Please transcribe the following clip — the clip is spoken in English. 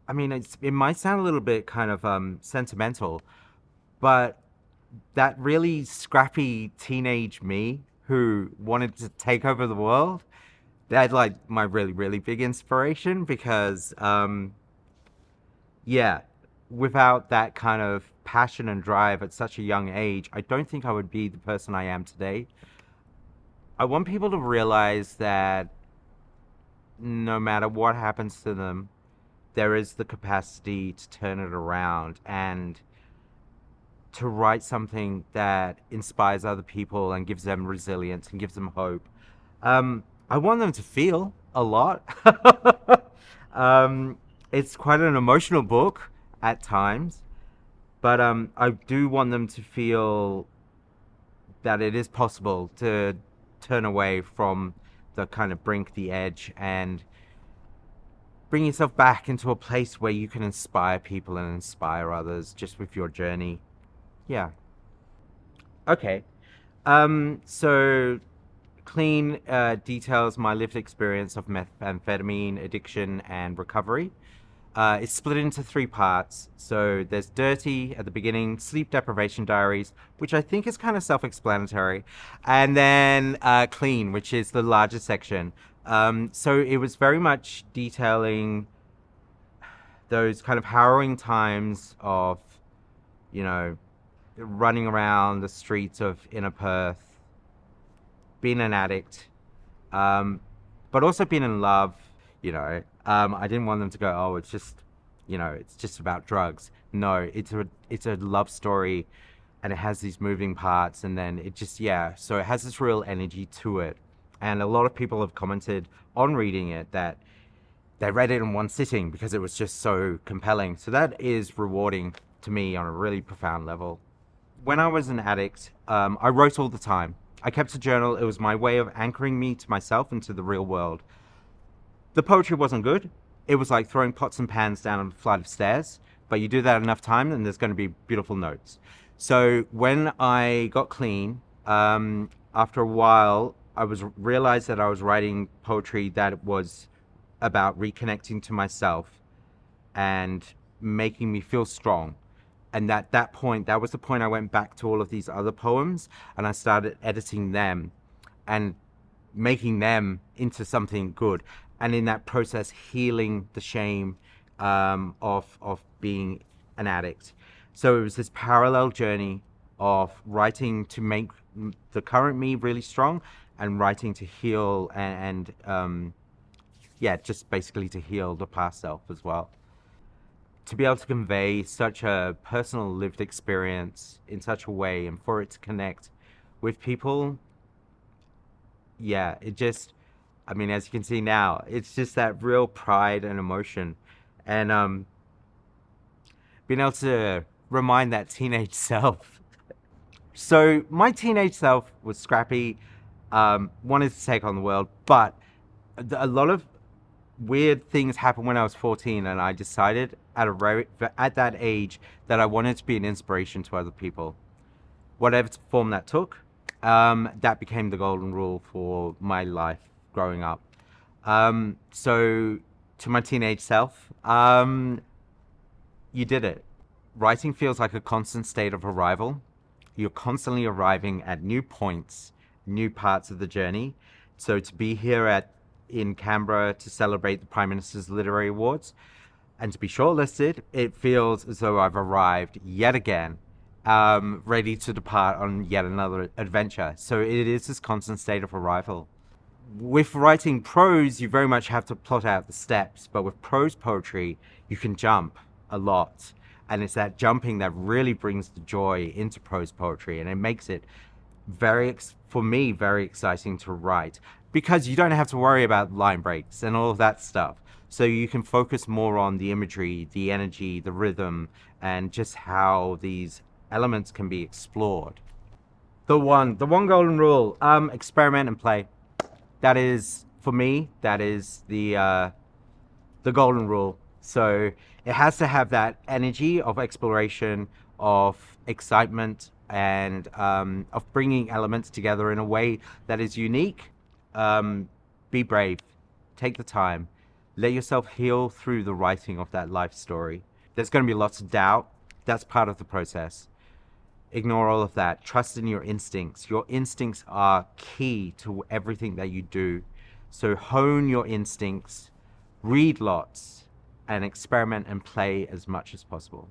I mean, it might sound a little bit kind of sentimental, but that really scrappy teenage me who wanted to take over the world, that's like my really, really big inspiration because, yeah, without that kind of passion and drive at such a young age, I don't think I would be the person I am today. I want people to realize that no matter what happens to them, there is the capacity to turn it around and to write something that inspires other people and gives them resilience and gives them hope. I want them to feel a lot. um, it's quite an emotional book at times, but I do want them to feel that it is possible to turn away from the kind of brink, the edge, and bring yourself back into a place where you can inspire people and inspire others just with your journey. Yeah. Okay. So Clean details my lived experience of methamphetamine addiction and recovery. It's split into three parts. So there's Dirty at the beginning, Sleep Deprivation Diaries, which I think is kind of self-explanatory, and then Clean, which is the larger section. So it was very much detailing those kind of harrowing times of, you know, running around the streets of inner Perth, being an addict, um, but also being in love. I didn't want them to go, oh, it's just, it's just about drugs. No, it's a love story, and it has these moving parts, and then it just, yeah. So it has this real energy to it, and a lot of people have commented on reading it that they read it in one sitting because it was just so compelling. So that is rewarding to me on a really profound level. When I was an addict, I wrote all the time. I kept a journal. It was my way of anchoring me to myself and to the real world. The poetry wasn't good. It was like throwing pots and pans down a flight of stairs, but you do that enough time and there's going to be beautiful notes. So when I got clean, after a while, I was realized that I was writing poetry that was about reconnecting to myself and making me feel strong. And that point, that was the point I went back to all of these other poems and I started editing them and making them into something good. And in that process, healing the shame of being an addict. So it was this parallel journey of writing to make the current me really strong and writing to heal and yeah, just basically to heal the past self as well. To be able to convey such a personal lived experience in such a way and for it to connect with people, yeah, it just, I mean, as you can see now, it's just that real pride and emotion. And being able to remind that teenage self. So my teenage self was scrappy, wanted to take on the world, but a lot of weird things happened when I was 14, and I decided at that age that I wanted to be an inspiration to other people. Whatever form that took, that became the golden rule for my life growing up. So to my teenage self, you did it. Writing feels like a constant state of arrival. You're constantly arriving at new points, new parts of the journey. So to be here in Canberra to celebrate the Prime Minister's Literary Awards and to be shortlisted, it feels as though I've arrived yet again, ready to depart on yet another adventure. So it is this constant state of arrival. With writing prose, you very much have to plot out the steps, but with prose poetry, you can jump a lot. And it's that jumping that really brings the joy into prose poetry, and it makes it for me, very exciting to write because you don't have to worry about line breaks and all of that stuff. So you can focus more on the imagery, the energy, the rhythm, and just how these elements can be explored. The one golden rule, experiment and play. That is, for me, that is the golden rule. So it has to have that energy of exploration, of excitement, and of bringing elements together in a way that is unique. Be brave, take the time, Let yourself heal through the writing of that life story. There's going to be lots of doubt. That's part of the process. Ignore all of that. Trust in your instincts. Your instincts are key to everything that you do. So hone your instincts, read lots, and experiment and play as much as possible.